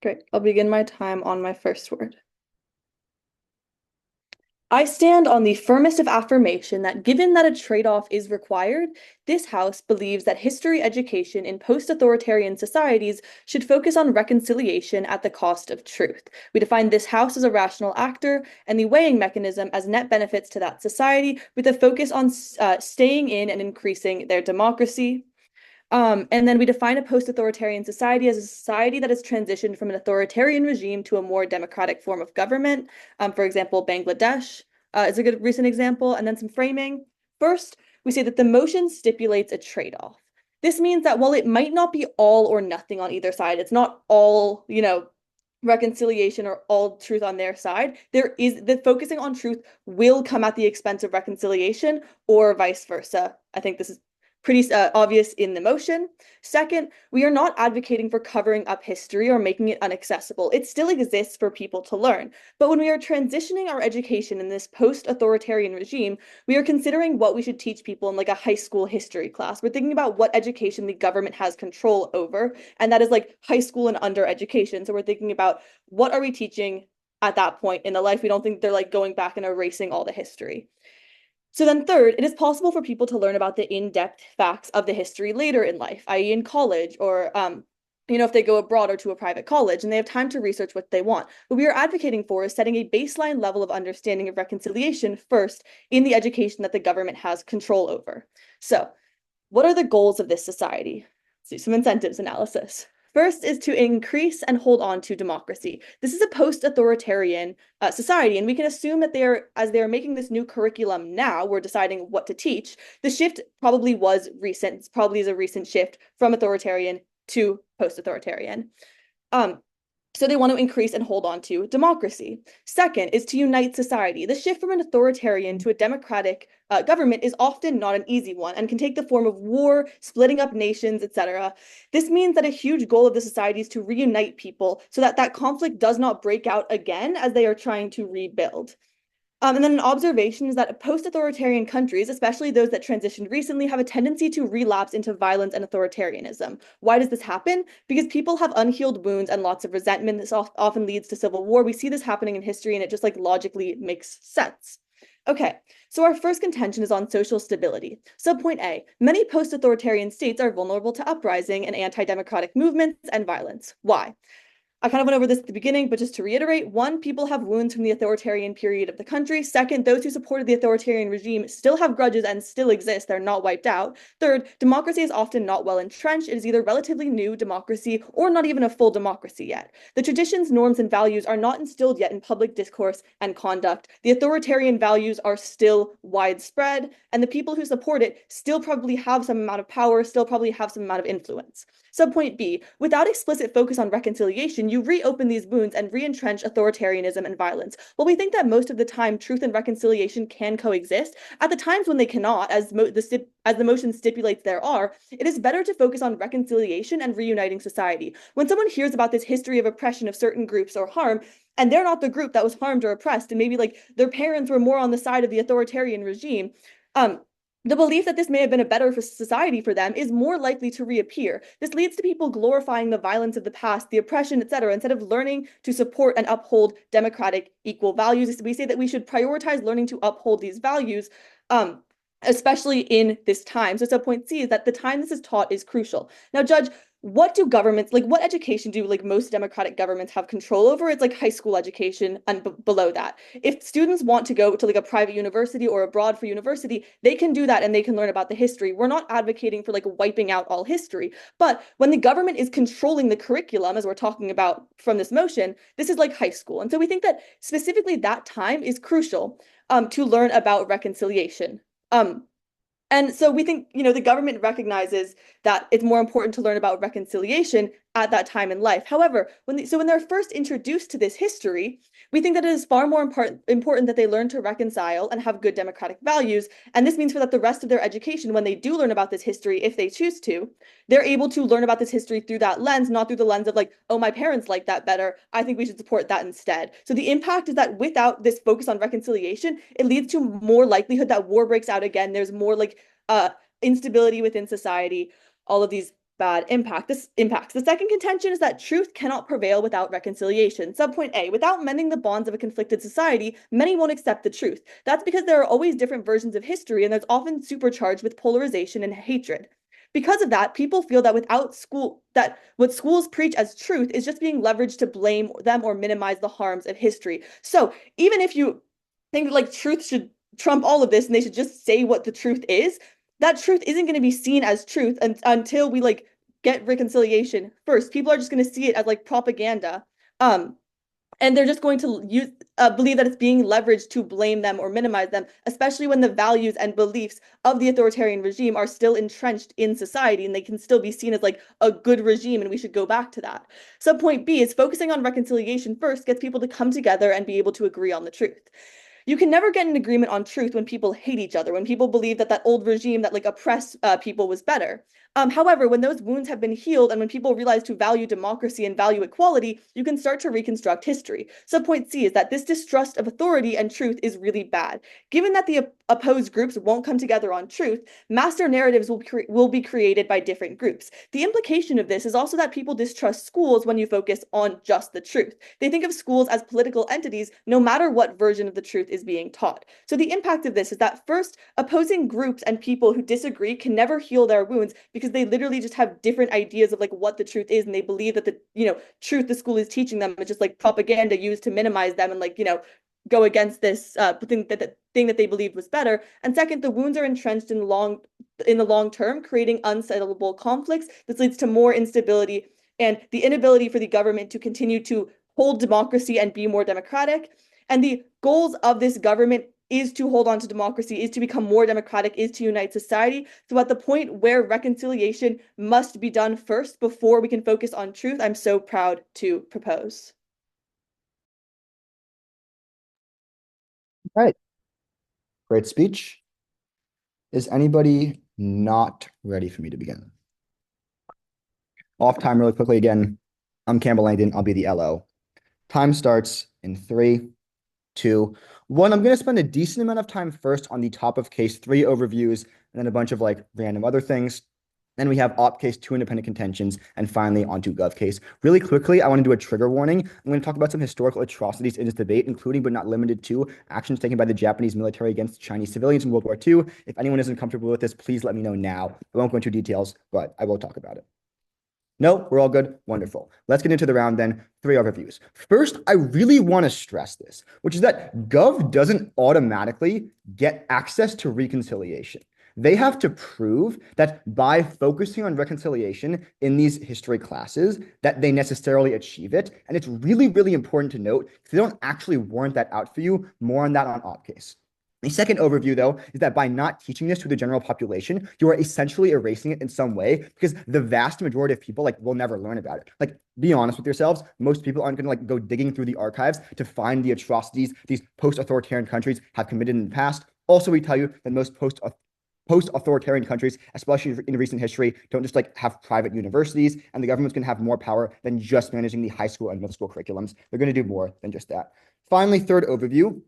Great. I'll begin my time on my first word. I stand on the firmest of affirmation that given that a trade-off is required, this House believes that history education in post-authoritarian societies should focus on reconciliation at the cost of truth. We define this House as a rational actor and the weighing mechanism as net benefits to that society with a focus on staying in and increasing their democracy. And then we define a post-authoritarian society as a society that has transitioned from an authoritarian regime to a more democratic form of government. For example, Bangladesh is a good recent example. And then some framing. First, we say that the motion stipulates a trade-off. This means that while it might not be all or nothing on either side, it's not all, reconciliation or all truth on their side. There is the focusing on truth will come at the expense of reconciliation or vice versa. I think this is pretty obvious in the motion. Second, we are not advocating for covering up history or making it inaccessible. It still exists for people to learn. But when we are transitioning our education in this post-authoritarian regime, we are considering what we should teach people in like a high school history class. We're thinking about what education the government has control over, and that is like high school and under education. So we're thinking about what are we teaching at that point in the life. We don't think they're like going back and erasing all the history. So then third, it is possible for people to learn about the in-depth facts of the history later in life, i.e. in college or if they go abroad or to a private college and they have time to research what they want. What we are advocating for is setting a baseline level of understanding of reconciliation first in the education that the government has control over. So what are the goals of this society? Let's do some incentives analysis. First is to increase and hold on to democracy. This is a post-authoritarian society, and we can assume that as they are making this new curriculum now, we're deciding what to teach. The shift probably was recent. It's probably is a recent shift from authoritarian to post-authoritarian. So they want to increase and hold on to democracy. Second is to unite society. The shift from an authoritarian to a democratic government is often not an easy one and can take the form of war, splitting up nations, etc. This means that a huge goal of the society is to reunite people so that that conflict does not break out again as they are trying to rebuild. And then an observation is that post-authoritarian countries, especially those that transitioned recently, have a tendency to relapse into violence and authoritarianism. Why does this happen? Because people have unhealed wounds and lots of resentment. This often leads to civil war. We see this happening in history, and it just like logically makes sense. Okay, so our first contention is on social stability. Subpoint A, many post-authoritarian states are vulnerable to uprising and anti-democratic movements and violence. Why? I kind of went over this at the beginning, but just to reiterate, one, people have wounds from the authoritarian period of the country. Second, those who supported the authoritarian regime still have grudges and still exist. They're not wiped out. Third, democracy is often not well entrenched. It is either relatively new democracy or not even a full democracy yet. The traditions, norms, and values are not instilled yet in public discourse and conduct. The authoritarian values are still widespread, and the people who support it still probably have some amount of power, still probably have some amount of influence. Subpoint B, without explicit focus on reconciliation, you reopen these wounds and re-entrench authoritarianism and violence. While we think that most of the time truth and reconciliation can coexist, at the times when they cannot, as the motion stipulates there are, it is better to focus on reconciliation and reuniting society. When someone hears about this history of oppression of certain groups or harm, and they're not the group that was harmed or oppressed, and maybe like their parents were more on the side of the authoritarian regime, the belief that this may have been a better society for them is more likely to reappear. This leads to people glorifying the violence of the past, the oppression, etc., instead of learning to support and uphold democratic equal values. We say that we should prioritize learning to uphold these values, especially in this time. So subpoint C is that the time this is taught is crucial. Now, Judge, what do governments, like what education do like most democratic governments have control over? It's like high school education and below that. If students want to go to like a private university or abroad for university, they can do that and they can learn about the history. We're not advocating for like wiping out all history, but when the government is controlling the curriculum, as we're talking about from this motion, this is like high school. And so we think that specifically that time is crucial to learn about reconciliation. And so we think, the government recognizes that it's more important to learn about reconciliation at that time in life. However, when they're first introduced to this history, we think that it is far more important that they learn to reconcile and have good democratic values. And this means for that the rest of their education, when they do learn about this history, if they choose to, they're able to learn about this history through that lens, not through the lens of like, oh, my parents like that better. I think we should support that instead. So the impact is that without this focus on reconciliation, it leads to more likelihood that war breaks out again. There's more like instability within society, all of these bad impacts. The second contention is that truth cannot prevail without reconciliation. Subpoint A, without mending the bonds of a conflicted society, many won't accept the truth. That's because there are always different versions of history, and there's often supercharged with polarization and hatred. Because of that, people feel that that what schools preach as truth is just being leveraged to blame them or minimize the harms of history. So even if you think like truth should trump all of this and they should just say what the truth is, that truth isn't going to be seen as truth until we like get reconciliation first. People are just going to see it as like propaganda. And they're just going to believe that it's being leveraged to blame them or minimize them, especially when the values and beliefs of the authoritarian regime are still entrenched in society and they can still be seen as like a good regime and we should go back to that. Subpoint B is focusing on reconciliation first gets people to come together and be able to agree on the truth. You can never get an agreement on truth when people hate each other, when people believe that that old regime that like oppressed people was better. However, when those wounds have been healed and when people realize to value democracy and value equality, you can start to reconstruct history. Subpoint C is that this distrust of authority and truth is really bad. Given that the opposed groups won't come together on truth, master narratives will be created by different groups. The implication of this is also that people distrust schools when you focus on just the truth. They think of schools as political entities, no matter what version of the truth is being taught. So the impact of this is that first, opposing groups and people who disagree can never heal their wounds because they literally just have different ideas of like what the truth is, and they believe that the truth the school is teaching them is just like propaganda used to minimize them and like go against this thing that they believed was better. And second, the wounds are entrenched in the long term, creating unsettleable conflicts. This leads to more instability and the inability for the government to continue to hold democracy and be more democratic. And the goals of this government is to hold on to democracy, is to become more democratic, is to unite society. So at the point where reconciliation must be done first before we can focus on truth, I'm so proud to propose. All right. Great speech. Is anybody not ready for me to begin? Off time really quickly again. I'm Campbell Langdon. I'll be the LO. Time starts in 3, 2, 1. I'm going to spend a decent amount of time first on the top of case 3 overviews and then a bunch of like random other things. Then we have op case 2 independent contentions, and finally onto gov case. Really quickly, I want to do a trigger warning. I'm going to talk about some historical atrocities in this debate, including but not limited to actions taken by the Japanese military against Chinese civilians in World War II. If anyone isn't comfortable with this, please let me know now. I won't go into details, but I will talk about it. No, we're all good. Wonderful. Let's get into the round then. 3 overviews. First, I really want to stress this, which is that Gov doesn't automatically get access to reconciliation. They have to prove that by focusing on reconciliation in these history classes, that they necessarily achieve it. And it's really, really important to note, if they don't actually warrant that out for you, more on that on op case. The second overview, though, is that by not teaching this to the general population, you are essentially erasing it in some way because the vast majority of people will never learn about it. Like, be honest with yourselves. Most people aren't going to go digging through the archives to find the atrocities these post-authoritarian countries have committed in the past. Also, we tell you that most post-authoritarian countries, especially in recent history, don't just have private universities, and the government's going to have more power than just managing the high school and middle school curriculums. They're going to do more than just that. Finally, third overview.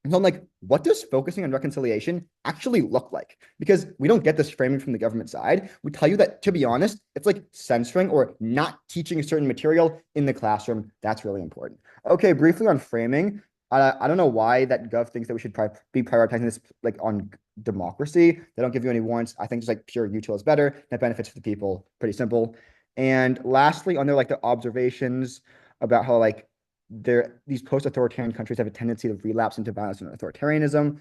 So I'm like, what does focusing on reconciliation actually look like? Because we don't get this framing from the government side. We tell you that, to be honest, it's like censoring or not teaching a certain material in the classroom. That's really important. Okay, briefly on framing. I don't know why that Gov thinks that we should be prioritizing this on democracy. They don't give you any warrants. I think just pure util is better. That benefits the people. Pretty simple. And lastly, on their the observations about how these post-authoritarian countries have a tendency to relapse into violence and authoritarianism.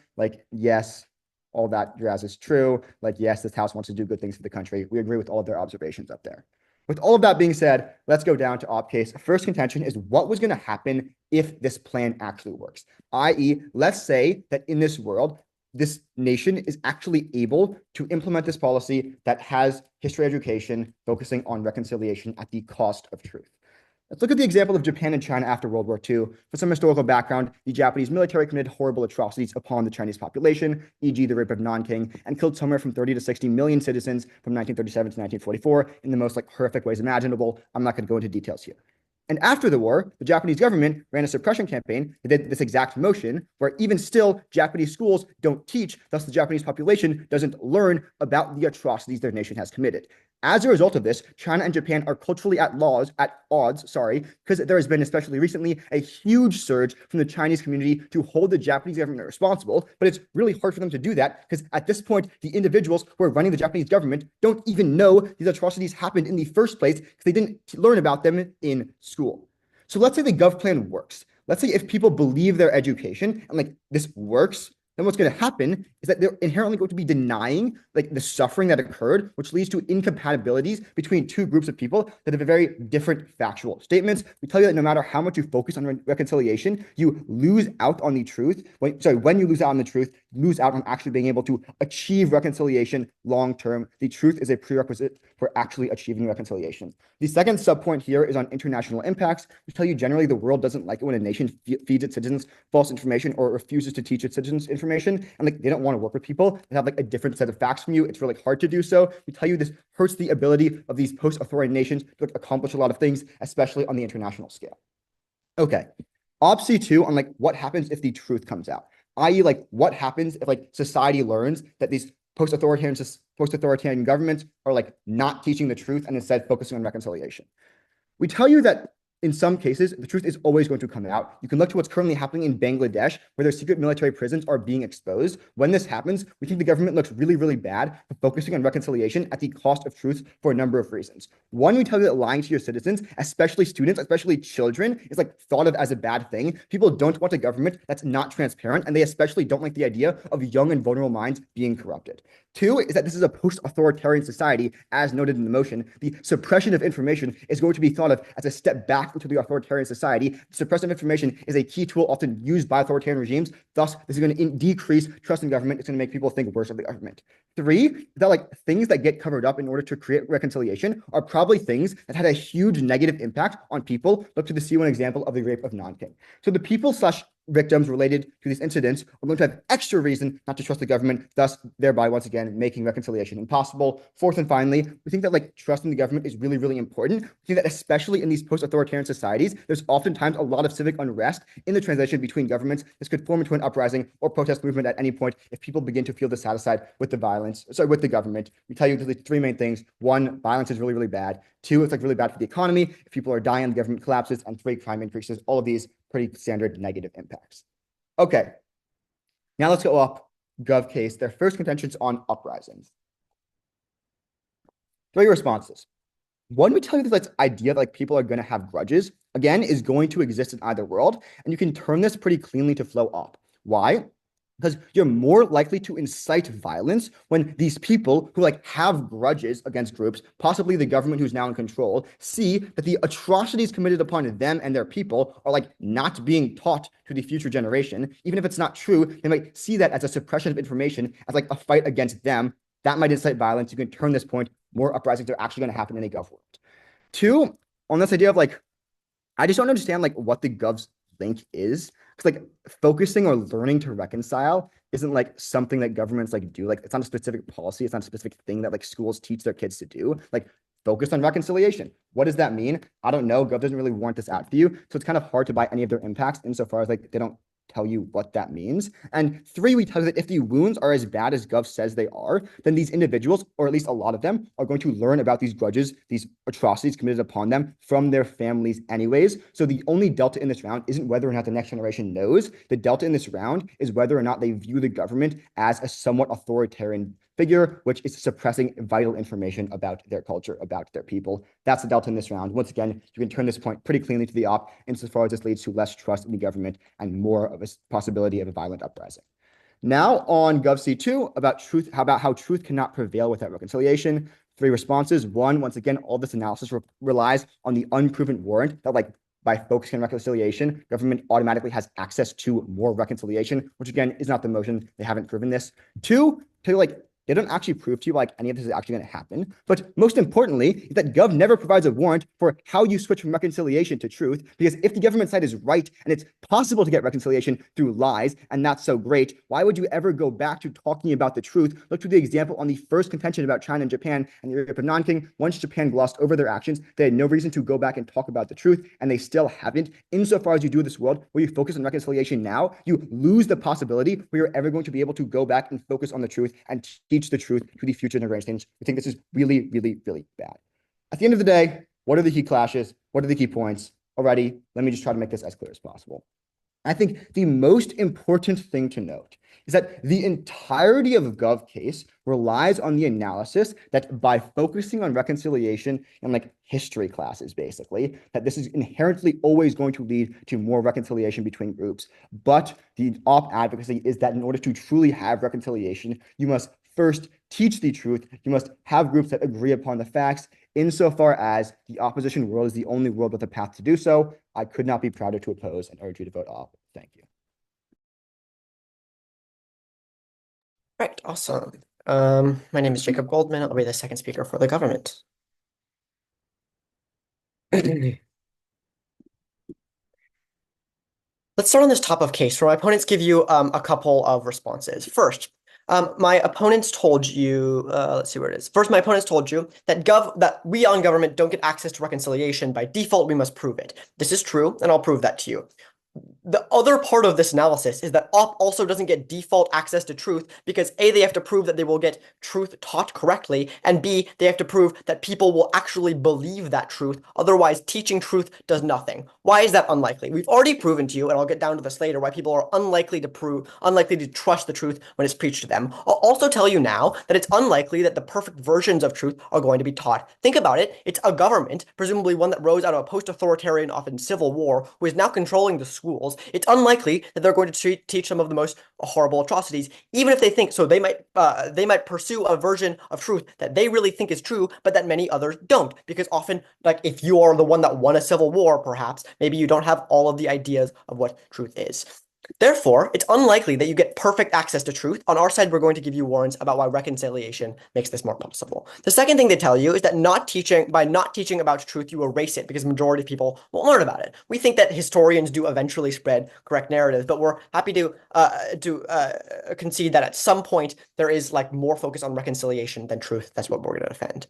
Yes, all that jazz is true. Yes, this house wants to do good things for the country. We agree with all of their observations up there. With all of that being said, let's go down to op case. First contention is what was going to happen if this plan actually works. I.e., let's say that in this world, this nation is actually able to implement this policy that has history education focusing on reconciliation at the cost of truth. Let's look at the example of Japan and China after World War II. For some historical background, the Japanese military committed horrible atrocities upon the Chinese population, e.g. the rape of Nanking, and killed somewhere from 30 to 60 million citizens from 1937 to 1944 in the most horrific ways imaginable. I'm not going to go into details here. And after the war, the Japanese government ran a suppression campaign that did this exact motion, where even still, Japanese schools don't teach, thus the Japanese population doesn't learn about the atrocities their nation has committed. As a result of this, China and Japan are culturally at odds, because there has been, especially recently, a huge surge from the Chinese community to hold the Japanese government responsible. But it's really hard for them to do that because at this point, the individuals who are running the Japanese government don't even know these atrocities happened in the first place because they didn't learn about them in school. So let's say the Gov plan works. Let's say if people believe their education and like this works, then what's going to happen is that they're inherently going to be denying like the suffering that occurred, which leads to incompatibilities between two groups of people that have very different factual statements. We tell you that no matter how much you focus on reconciliation, you lose out on the truth. When you lose out on the truth, you lose out on actually being able to achieve reconciliation long term. The truth is a prerequisite for actually achieving reconciliation. The second subpoint here is on international impacts. We tell you generally the world doesn't like it when a nation feeds its citizens false information or refuses to teach its citizens information, and like they don't want to work with people that have like a different set of facts from you. It's really hard to do so. We tell you this hurts the ability of these post-authoritarian nations to like, accomplish a lot of things, especially on the international scale. Okay, OPC 2 on like what happens if the truth comes out, i.e. like what happens if like society learns that these post-authoritarian governments are like not teaching the truth and instead focusing on reconciliation. We tell you that in some cases, the truth is always going to come out. You can look to what's currently happening in Bangladesh, where their secret military prisons are being exposed. When this happens, we think the government looks really, really bad for focusing on reconciliation at the cost of truth for a number of reasons. One, we tell you that lying to your citizens, especially students, especially children, is like thought of as a bad thing. People don't want a government that's not transparent, and they especially don't like the idea of young and vulnerable minds being corrupted. Two is that this is a post-authoritarian society, as noted in the motion. The suppression of information is going to be thought of as a step back into the authoritarian society. Suppressive information is a key tool often used by authoritarian regimes. Thus, this is going to decrease trust in government. It's going to make people think worse of the government. Three, that like things that get covered up in order to create reconciliation are probably things that had a huge negative impact on people. Look to the C1 example of the rape of Nanking. So the people / victims related to these incidents are going to have extra reason not to trust the government, thus thereby once again making reconciliation impossible. Fourth and finally, we think that like trusting the government is really, really important. We think that especially in these post-authoritarian societies, there's oftentimes a lot of civic unrest in the transition between governments. This could form into an uprising or protest movement at any point if people begin to feel dissatisfied with with the government. We tell you the three main things. One, violence is really, really bad. Two, it's like really bad for the economy. If people are dying, the government collapses. And three, crime increases. All of these pretty standard negative impacts. Okay, now let's go up Gov case. Their first contentions on uprisings. Three responses. One, we tell you that this idea that like people are going to have grudges, again, is going to exist in either world. And you can turn this pretty cleanly to flow up. Why? Because you're more likely to incite violence when these people who like have grudges against groups, possibly the government who's now in control, see that the atrocities committed upon them and their people are like not being taught to the future generation. Even if it's not true, they might see that as a suppression of information, as like a fight against them. That might incite violence. You can turn this point. More uprisings are actually going to happen in a Gov world. Two, on this idea of like, I just don't understand like what the Gov's link is. Because like focusing or learning to reconcile isn't like something that governments like do. Like it's not a specific policy. It's not a specific thing that like schools teach their kids to do. Like focus on reconciliation. What does that mean? I don't know. Gov doesn't really warrant this out for you. So it's kind of hard to buy any of their impacts insofar as like they don't tell you what that means. And three, we tell you that if the wounds are as bad as Gov says they are, then these individuals, or at least a lot of them, are going to learn about these grudges, these atrocities committed upon them from their families anyways. So the only delta in this round isn't whether or not the next generation knows. The delta in this round is whether or not they view the government as a somewhat authoritarian figure, which is suppressing vital information about their culture, about their people. That's the delta in this round. Once again, you can turn this point pretty cleanly to the op, insofar as this leads to less trust in the government and more of a possibility of a violent uprising. Now on Gov C2, about how truth cannot prevail without reconciliation. Three responses. One, once again, all this analysis relies on the unproven warrant that like by focusing on reconciliation, government automatically has access to more reconciliation, which again is not the motion. They haven't proven this. Two, to like they don't actually prove to you like any of this is actually going to happen. But most importantly, is that Gov never provides a warrant for how you switch from reconciliation to truth. Because if the government side is right and it's possible to get reconciliation through lies, and that's so great, why would you ever go back to talking about the truth? Look to the example on the first contention about China and Japan and the rape of Nanking. Once Japan glossed over their actions, they had no reason to go back and talk about the truth, and they still haven't. Insofar as you do this world where you focus on reconciliation now, you lose the possibility where you're ever going to be able to go back and focus on the truth and teach teach the truth to the future generations. We think this is really, really, really bad. At the end of the day, what are the key clashes? What are the key points? Alrighty, let me just try to make this as clear as possible. I think the most important thing to note is that the entirety of Gov case relies on the analysis that by focusing on reconciliation in like history classes, basically, that this is inherently always going to lead to more reconciliation between groups. But the op advocacy is that in order to truly have reconciliation, you must first teach the truth. You must have groups that agree upon the facts. Insofar as the opposition world is the only world with a path to do so, I could not be prouder to oppose and urge you to vote op. Thank you. Right, awesome. My name is Jacob Goldman. I'll be the second speaker for the government. Let's start on this top of case where my opponents give you a couple of responses. First, my opponents told you, let's see where it is. First, my opponents told you that we on government don't get access to reconciliation. By default, we must prove it. This is true, and I'll prove that to you. The other part of this analysis is that op also doesn't get default access to truth because A, they have to prove that they will get truth taught correctly, and B, they have to prove that people will actually believe that truth. Otherwise, teaching truth does nothing. Why is that unlikely? We've already proven to you, and I'll get down to this later, why people are unlikely to trust the truth when it's preached to them. I'll also tell you now that it's unlikely that the perfect versions of truth are going to be taught. Think about it. It's a government, presumably one that rose out of a post-authoritarian, often civil war, who is now controlling the schools. It's unlikely that they're going to teach some of the most horrible atrocities, even if they think so. They might pursue a version of truth that they really think is true, but that many others don't, because often, like if you are the one that won a civil war, perhaps maybe you don't have all of the ideas of what truth is. Therefore, it's unlikely that you get perfect access to truth. On our side, we're going to give you warrants about why reconciliation makes this more possible. The second thing they tell you is that by not teaching about truth, you erase it because the majority of people won't learn about it. We think that historians do eventually spread correct narratives, but we're happy to concede that at some point there is like more focus on reconciliation than truth. That's what we're going to defend.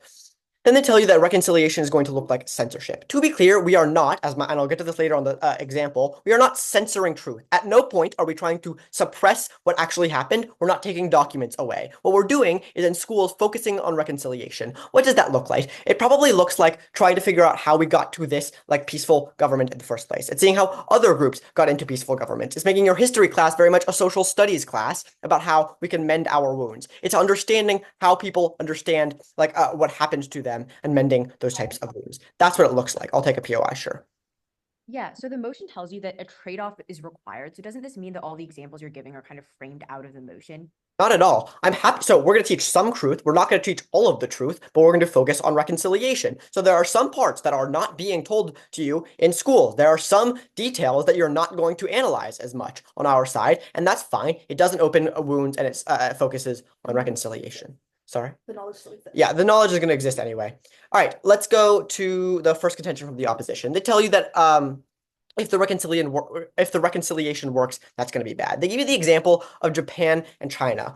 Then they tell you that reconciliation is going to look like censorship. To be clear, we are not, and I'll get to this later on the example, we are not censoring truth. At no point are we trying to suppress what actually happened. We're not taking documents away. What we're doing is in schools focusing on reconciliation. What does that look like? It probably looks like trying to figure out how we got to this like peaceful government in the first place. It's seeing how other groups got into peaceful government. It's making your history class very much a social studies class about how we can mend our wounds. It's understanding how people understand like what happened to them and mending those types of wounds. That's what it looks like. I'll take a POI, sure. Yeah, so the motion tells you that a trade-off is required. So doesn't this mean that all the examples you're giving are kind of framed out of the motion? Not at all. I'm happy. So we're going to teach some truth. We're not going to teach all of the truth, but we're going to focus on reconciliation. So there are some parts that are not being told to you in school. There are some details that you're not going to analyze as much on our side, and that's fine. It doesn't open wounds, and it focuses on reconciliation. Sorry? The knowledge still exists. Yeah, the knowledge is going to exist anyway. All right, let's go to the first contention from the opposition. They tell you that if the reconciliation works, that's going to be bad. They give you the example of Japan and China.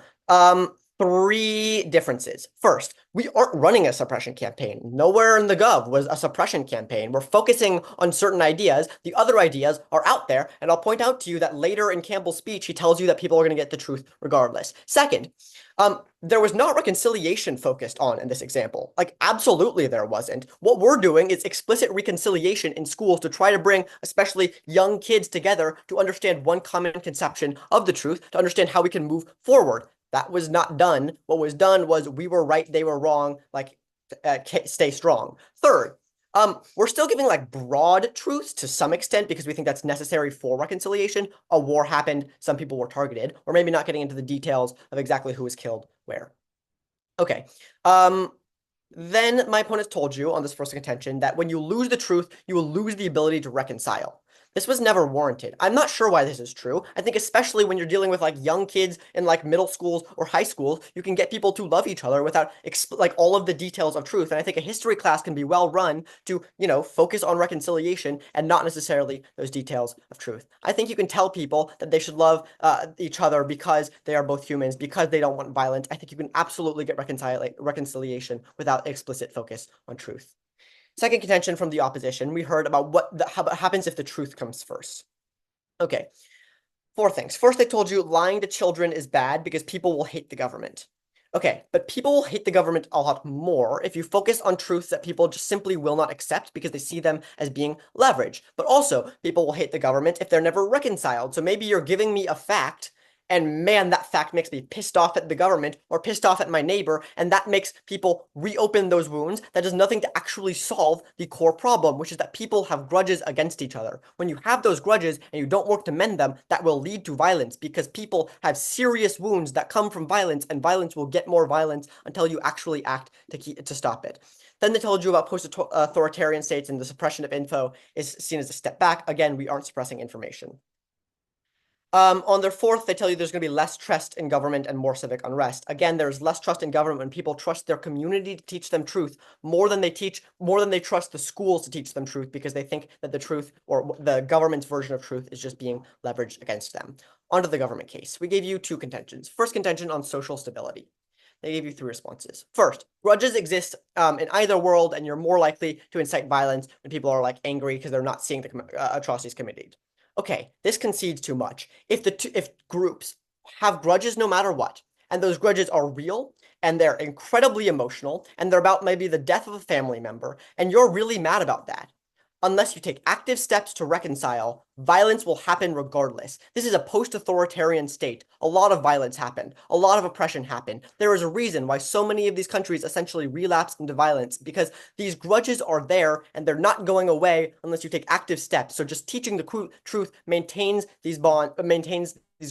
Three differences. First, we aren't running a suppression campaign. Nowhere in the Gov was a suppression campaign. We're focusing on certain ideas. The other ideas are out there, and I'll point out to you that later in Campbell's speech, he tells you that people are going to get the truth regardless. Second, there was not reconciliation focused on in this example. Like, absolutely there wasn't. What we're doing is explicit reconciliation in schools to try to bring especially young kids together to understand one common conception of the truth, to understand how we can move forward. That was not done. What was done was we were right, they were wrong, like, stay strong. Third, we're still giving like broad truths to some extent because we think that's necessary for reconciliation. A war happened, some people were targeted, or maybe not getting into the details of exactly who was killed where. Okay. Then my opponents told you on this first contention that when you lose the truth, you will lose the ability to reconcile. This was never warranted. I'm not sure why this is true. I think especially when you're dealing with like young kids in like middle schools or high schools, you can get people to love each other without like all of the details of truth. And I think a history class can be well run to, you know, focus on reconciliation and not necessarily those details of truth. I think you can tell people that they should love each other because they are both humans, because they don't want violence. I think you can absolutely get reconciliation without explicit focus on truth. Second contention from the opposition, we heard about what happens if the truth comes first. Okay, four things. First, they told you lying to children is bad because people will hate the government. Okay, but people will hate the government a lot more if you focus on truths that people just simply will not accept because they see them as being leverage. But also, people will hate the government if they're never reconciled. So maybe you're giving me a fact, and man, that fact makes me pissed off at the government or pissed off at my neighbor, and that makes people reopen those wounds. That does nothing to actually solve the core problem, which is that people have grudges against each other. When you have those grudges and you don't work to mend them, that will lead to violence because people have serious wounds that come from violence, and violence will get more violence until you actually act to stop it. Then they told you about post-authoritarian states and the suppression of info is seen as a step back. Again, we aren't suppressing information. On their fourth, they tell you there's going to be less trust in government and more civic unrest. Again, there's less trust in government when people trust their community to teach them truth more than they trust the schools to teach them truth because they think that the truth or the government's version of truth is just being leveraged against them. Onto the government case. We gave you two contentions. First contention on social stability. They gave you three responses. First, grudges exist in either world, and you're more likely to incite violence when people are like angry because they're not seeing the atrocities committed. Okay, this concedes too much. If groups have grudges no matter what, and those grudges are real, and they're incredibly emotional, and they're about maybe the death of a family member, and you're really mad about that, unless you take active steps to reconcile, violence will happen regardless. This is a post-authoritarian state. A lot of violence happened. A lot of oppression happened. There is a reason why so many of these countries essentially relapsed into violence, because these grudges are there and they're not going away unless you take active steps. So just teaching the truth maintains these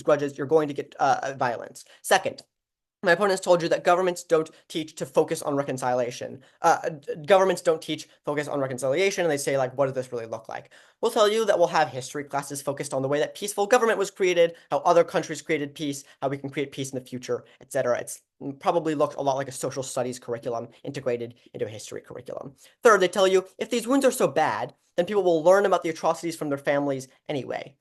grudges. You're going to get violence. Second, my opponents told you that governments don't teach to focus on reconciliation. Governments don't teach focus on reconciliation, and they say, like, what does this really look like? We'll tell you that we'll have history classes focused on the way that peaceful government was created, how other countries created peace, how we can create peace in the future, etc. It's probably looked a lot like a social studies curriculum integrated into a history curriculum. Third, they tell you if these wounds are so bad, then people will learn about the atrocities from their families anyway.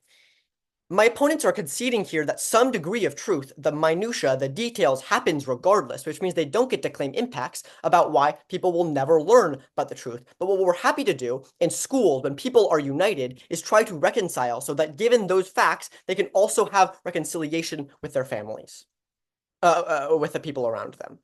My opponents are conceding here that some degree of truth, the minutia, the details, happens regardless, which means they don't get to claim impacts about why people will never learn about the truth. But what we're happy to do in schools when people are united is try to reconcile so that given those facts, they can also have reconciliation with their families, with the people around them.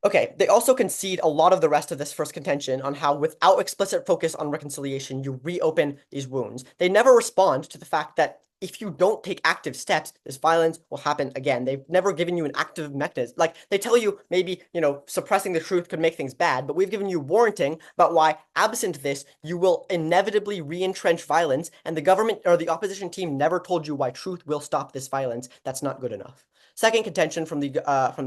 Okay, they also concede a lot of the rest of this first contention on how without explicit focus on reconciliation, you reopen these wounds. They never respond to the fact that if you don't take active steps, this violence will happen again. They've never given you an active mechanism. Like, they tell you maybe, suppressing the truth could make things bad, but we've given you warranting about why, absent this, you will inevitably re-entrench violence, and the government or the opposition team never told you why truth will stop this violence. That's not good enough. Second contention from the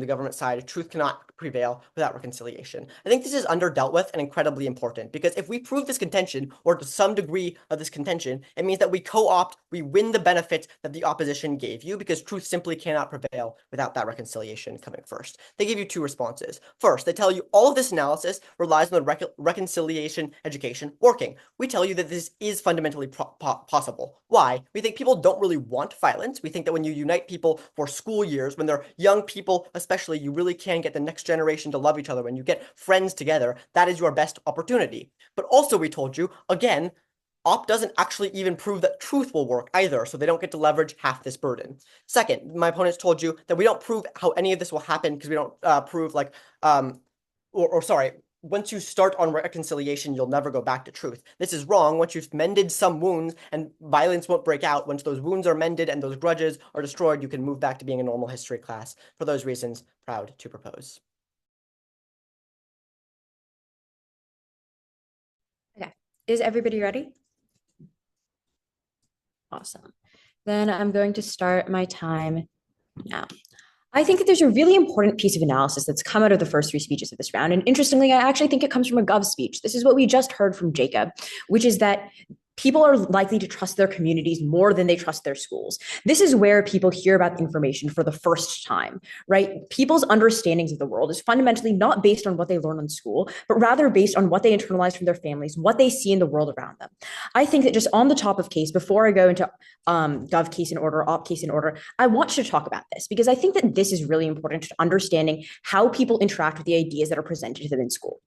government side, truth cannot prevail without reconciliation. I think this is underdealt with and incredibly important because if we prove this contention, or to some degree of this contention, it means that we win the benefits that the opposition gave you because truth simply cannot prevail without that reconciliation coming first. They give you two responses. First, they tell you all of this analysis relies on the reconciliation education working. We tell you that this is fundamentally possible. Why? We think people don't really want violence. We think that when you unite people for school years, when they're young people, especially, you really can get the next generation to love each other. When you get friends together, that is your best opportunity. But also, we told you, again, OP doesn't actually even prove that truth will work either, so they don't get to leverage half this burden. Second, my opponents told you that we don't prove how any of this will happen because we don't prove once you start on reconciliation, you'll never go back to truth. This is wrong. Once you've mended some wounds and violence won't break out, once those wounds are mended and those grudges are destroyed, you can move back to being a normal history class. For those reasons, proud to propose. Okay, is everybody ready? Awesome. Then I'm going to start my time now. I think that there's a really important piece of analysis that's come out of the first three speeches of this round. And interestingly, I actually think it comes from a Gov speech. This is what we just heard from Jacob, which is that people are likely to trust their communities more than they trust their schools. This is where people hear about information for the first time, right? People's understandings of the world is fundamentally not based on what they learn in school, but rather based on what they internalize from their families, what they see in the world around them. I think that just on the top of case, before I go into Gov case in order, Op case in order, I want to talk about this because I think that this is really important to understanding how people interact with the ideas that are presented to them in school.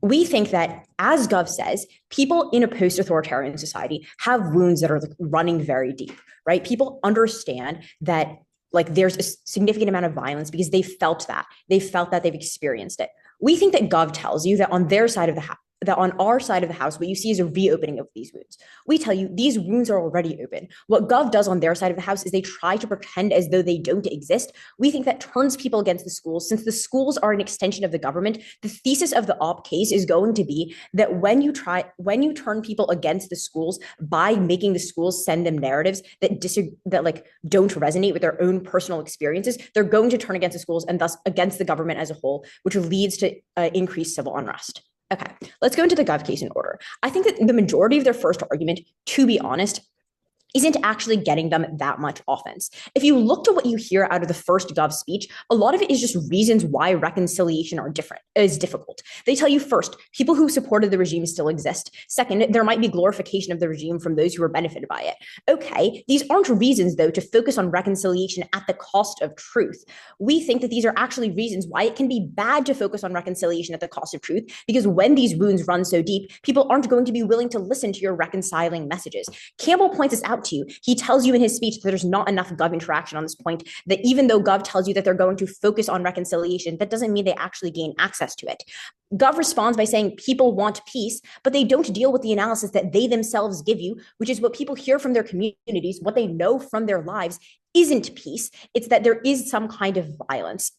We think that, as Gov says, people in a post-authoritarian society have wounds that are running very deep, right? People understand that like there's a significant amount of violence because they felt that they've experienced it. We think that Gov tells you that on their side of the house, that on our side of the house, what you see is a reopening of these wounds. We tell you these wounds are already open. What Gov does on their side of the house is they try to pretend as though they don't exist. We think that turns people against the schools. Since the schools are an extension of the government, the thesis of the op case is going to be that when you turn people against the schools by making the schools send them narratives that like don't resonate with their own personal experiences, they're going to turn against the schools and thus against the government as a whole, which leads to increased civil unrest. Okay, let's go into the Gov case in order. I think that the majority of their first argument, to be honest, isn't actually getting them that much offense. If you look to what you hear out of the first Gov speech, a lot of it is just reasons why reconciliation is difficult. They tell you first, people who supported the regime still exist. Second, there might be glorification of the regime from those who were benefited by it. Okay, these aren't reasons though to focus on reconciliation at the cost of truth. We think that these are actually reasons why it can be bad to focus on reconciliation at the cost of truth, because when these wounds run so deep, people aren't going to be willing to listen to your reconciling messages. Campbell points this out to you. He tells you in his speech that there's not enough Gov interaction on this point, that even though Gov tells you that they're going to focus on reconciliation, that doesn't mean they actually gain access to it. Gov responds by saying people want peace, but they don't deal with the analysis that they themselves give you, which is what people hear from their communities, what they know from their lives isn't peace. It's that there is some kind of violence.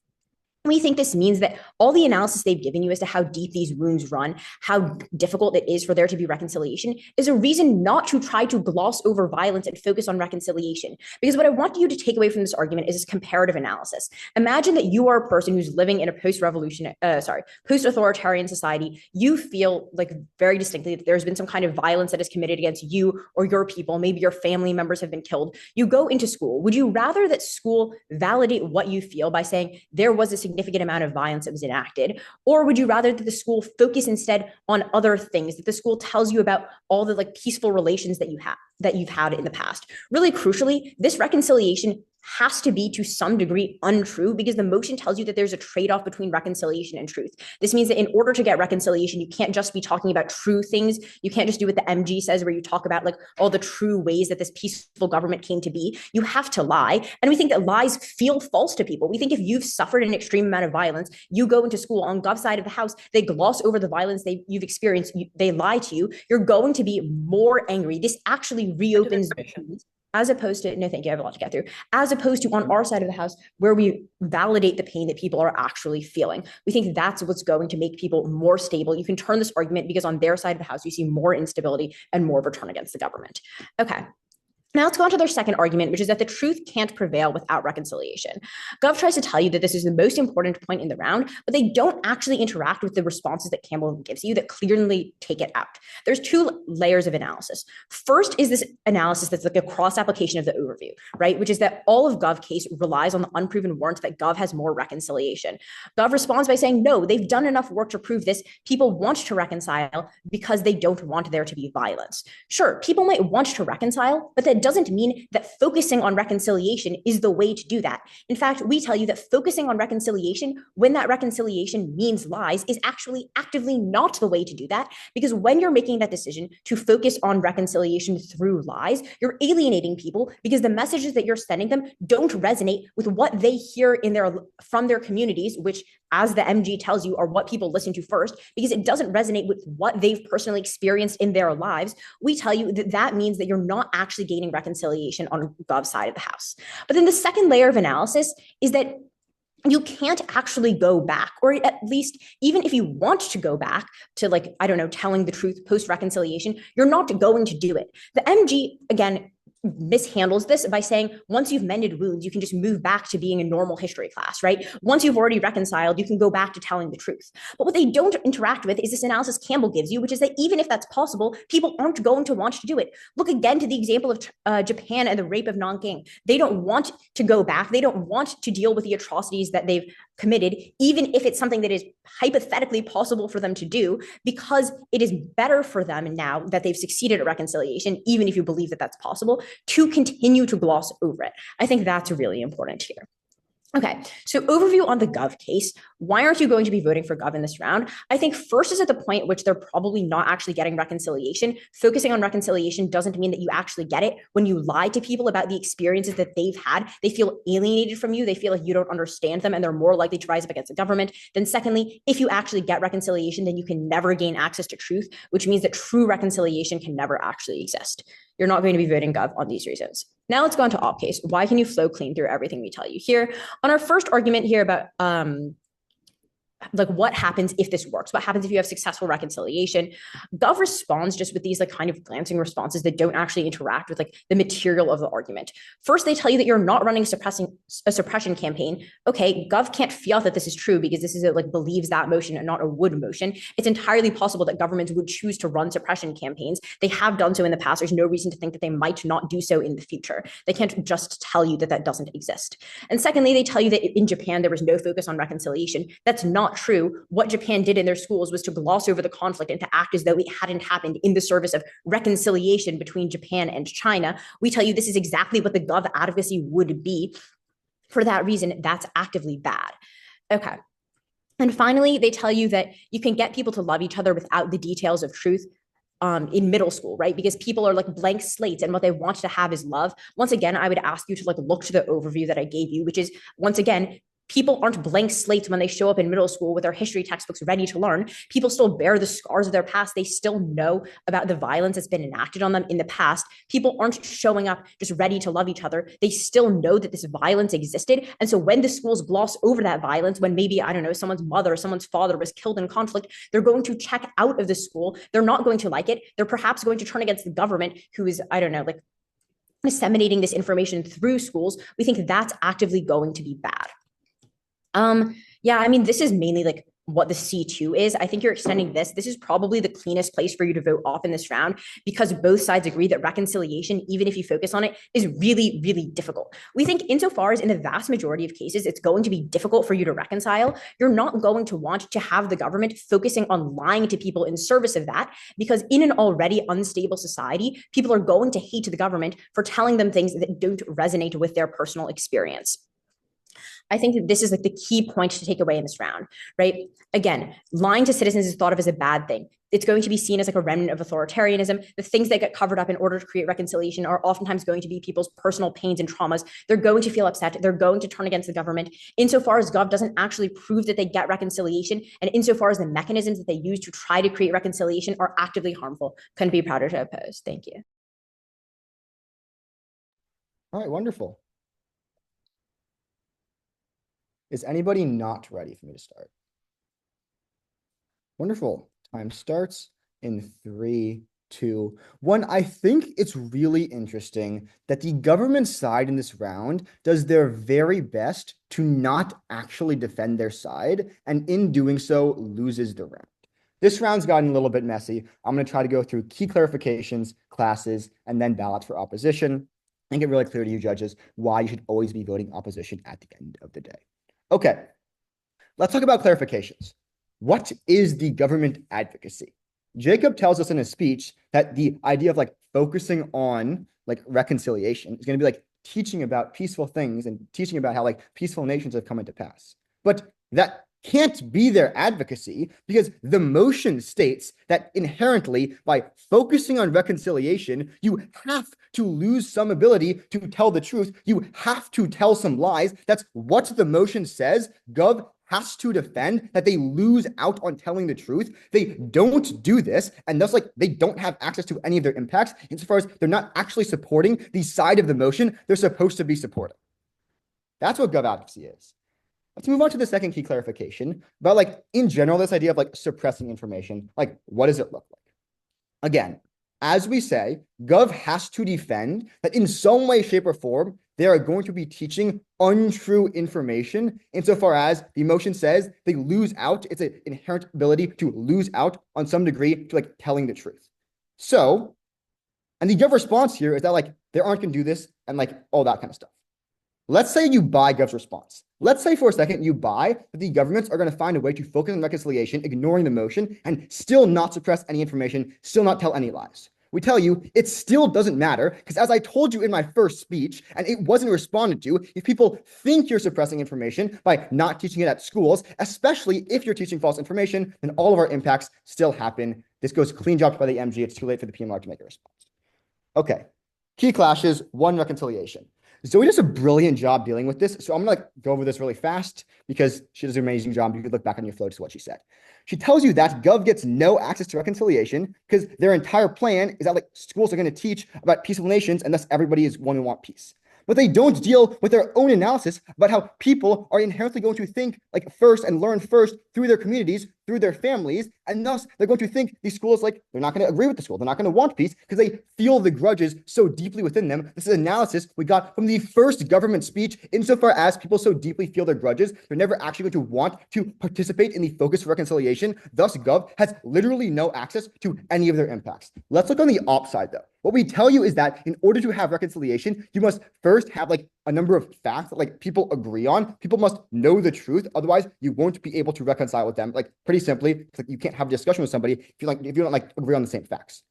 We think this means that all the analysis they've given you as to how deep these wounds run, how difficult it is for there to be reconciliation, is a reason not to try to gloss over violence and focus on reconciliation. Because what I want you to take away from this argument is this comparative analysis. Imagine that you are a person who's living in a post-authoritarian society. You feel like very distinctly that there's been some kind of violence that is committed against you or your people. Maybe your family members have been killed. You go into school. Would you rather that school validate what you feel by saying there was a significant amount of violence that was enacted? Or would you rather that the school focus instead on other things, that the school tells you about all the like peaceful relations that you've had in the past? Really crucially, this reconciliation has to be to some degree untrue, because the motion tells you that there's a trade-off between reconciliation and truth. This means that in order to get reconciliation, you can't just be talking about true things. You can't just do what the MG says, where you talk about like all the true ways that this peaceful government came to be. You have to lie. And we think that lies feel false to people. We think if you've suffered an extreme amount of violence, you go into school on Gov side of the house, they gloss over the violence you've experienced, they lie to you, you're going to be more angry. This actually reopens as opposed to, no, thank you, I have a lot to get through, as opposed to on our side of the house, where we validate the pain that people are actually feeling. We think that's what's going to make people more stable. You can turn this argument because on their side of the house, you see more instability and more of a turn against the government. Okay. Now let's go on to their second argument, which is that the truth can't prevail without reconciliation. Gov tries to tell you that this is the most important point in the round, but they don't actually interact with the responses that Campbell gives you that clearly take it out. There's two layers of analysis. First is this analysis that's like a cross application of the overview, right? Which is that all of Gov case relies on the unproven warrant that Gov has more reconciliation. Gov responds by saying, no, they've done enough work to prove this. People want to reconcile because they don't want there to be violence. Sure, people might want to reconcile, but that doesn't mean that focusing on reconciliation is the way to do that. In fact, we tell you that focusing on reconciliation, when that reconciliation means lies, is actually actively not the way to do that, because when you're making that decision to focus on reconciliation through lies, you're alienating people because the messages that you're sending them don't resonate with what they hear from their communities, which, as the MG tells you, are what people listen to first, because it doesn't resonate with what they've personally experienced in their lives. We tell you that that means that you're not actually gaining reconciliation on Gov's side of the house. But then the second layer of analysis is that you can't actually go back, or at least even if you want to go back to, like, I don't know, telling the truth post-reconciliation, you're not going to do it. The MG, again, mishandles this by saying once you've mended wounds, you can just move back to being a normal history class, right? Once you've already reconciled, you can go back to telling the truth. But what they don't interact with is this analysis Campbell gives you, which is that even if that's possible, people aren't going to want to do it. Look again to the example of Japan and the rape of Nanking. They don't want to go back. They don't want to deal with the atrocities that they've committed, even if it's something that is hypothetically possible for them to do, because it is better for them now that they've succeeded at reconciliation, even if you believe that that's possible, to continue to gloss over it. I think that's really important here. Okay, so overview on the Gov case. Why aren't you going to be voting for Gov in this round? I think first is at the point at which they're probably not actually getting reconciliation. Focusing on reconciliation doesn't mean that you actually get it. When you lie to people about the experiences that they've had, they feel alienated from you. They feel like you don't understand them and they're more likely to rise up against the government. Then secondly, if you actually get reconciliation, then you can never gain access to truth, which means that true reconciliation can never actually exist. You're not going to be voting Gov on these reasons. Now let's go on to op case. Why can you flow clean through everything we tell you here? On our first argument here about like what happens if this works, what happens if you have successful reconciliation, Gov responds just with these like kind of glancing responses that don't actually interact with like the material of the argument. First, they tell you that you're not running a suppression campaign. Okay, Gov can't feel that this is true because this is a like believes that motion and not a would motion. It's entirely possible that governments would choose to run suppression campaigns. They have done so in the past. There's no reason to think that they might not do so in the future. They can't just tell you that that doesn't exist. And secondly, they tell you that in Japan there was no focus on reconciliation. That's not true. What Japan did in their schools was to gloss over the conflict and to act as though it hadn't happened in the service of reconciliation between Japan and China. We tell you this is exactly what the Gov advocacy would be. For that reason, that's actively bad. Okay. And finally, they tell you that you can get people to love each other without the details of truth. In middle school, right? Because people are like blank slates and what they want to have is love. Once again, I would ask you to like look to the overview that I gave you, which is once again, people aren't blank slates when they show up in middle school with their history textbooks ready to learn. People still bear the scars of their past. They still know about the violence that's been enacted on them in the past. People aren't showing up just ready to love each other. They still know that this violence existed. And so when the schools gloss over that violence, when maybe, I don't know, someone's mother or someone's father was killed in conflict, they're going to check out of the school. They're not going to like it. They're perhaps going to turn against the government who is, I don't know, like disseminating this information through schools. We think that's actively going to be bad. Yeah, I mean, this is mainly like what the C2 is. I think you're extending this. This is probably the cleanest place for you to vote off in this round because both sides agree that reconciliation, even if you focus on it, is really, really difficult. We think insofar as in the vast majority of cases, it's going to be difficult for you to reconcile. You're not going to want to have the government focusing on lying to people in service of that because in an already unstable society, people are going to hate the government for telling them things that don't resonate with their personal experience. I think that this is like the key point to take away in this round, right? Again, lying to citizens is thought of as a bad thing. It's going to be seen as like a remnant of authoritarianism. The things that get covered up in order to create reconciliation are oftentimes going to be people's personal pains and traumas. They're going to feel upset. They're going to turn against the government. Insofar as Gov doesn't actually prove that they get reconciliation, and insofar as the mechanisms that they use to try to create reconciliation are actively harmful, couldn't be prouder to oppose. Thank you. All right, wonderful. Is anybody not ready for me to start? Wonderful. Time starts in 3, 2, 1. I think it's really interesting that the government side in this round does their very best to not actually defend their side, and in doing so, loses the round. This round's gotten a little bit messy. I'm going to try to go through key clarifications, classes, and then ballots for opposition, and get really clear to you judges why you should always be voting opposition at the end of the day. Okay, let's talk about clarifications. What is the government advocacy? Jacob tells us in his speech that the idea of like focusing on like reconciliation is going to be like teaching about peaceful things and teaching about how like peaceful nations have come into pass. But that can't be their advocacy because the motion states that inherently by focusing on reconciliation, you have to lose some ability to tell the truth. You have to tell some lies. That's what the motion says. Gov has to defend that they lose out on telling the truth. They don't do this, and thus like they don't have access to any of their impacts insofar as they're not actually supporting the side of the motion they're supposed to be supporting. That's what gov advocacy is. Let's move on to the second key clarification about like in general, this idea of like suppressing information, like what does it look like? Again, as we say, Gov has to defend that in some way, shape, or form, they are going to be teaching untrue information insofar as the motion says they lose out. It's an inherent ability to lose out on some degree to like telling the truth. So, and the Gov response here is that like they aren't going to do this and like all that kind of stuff. Let's say you buy Gov's response. Let's say for a second you buy that the governments are going to find a way to focus on reconciliation, ignoring the motion, and still not suppress any information, still not tell any lies. We tell you it still doesn't matter because, as I told you in my first speech, and it wasn't responded to, if people think you're suppressing information by not teaching it at schools, especially if you're teaching false information, then all of our impacts still happen. This goes clean dropped by the MG. It's too late for the PMR to make a response. Okay, key clashes, one reconciliation. Zoe does a brilliant job dealing with this, so I'm gonna go over this really fast because she does an amazing job. You could look back on your flow to what she said. She tells you that Gov gets no access to reconciliation because their entire plan is that schools are going to teach about peaceful nations and thus everybody is one who want peace. But they don't deal with their own analysis about how people are inherently going to think first and learn first through their communities, through their families, and thus they're going to think these schools they're not going to agree with the school. They're not going to want peace because they feel the grudges so deeply within them. This is analysis we got from the first government speech. Insofar as people so deeply feel their grudges, they're never actually going to want to participate in the focus for reconciliation. Thus, Gov has literally no access to any of their impacts. Let's look on the op side though. What we tell you is that in order to have reconciliation, you must first have a number of facts that people agree on. People must know the truth. Otherwise, you won't be able to reconcile with them. Pretty simply, you can't have a discussion with somebody if you don't agree on the same facts.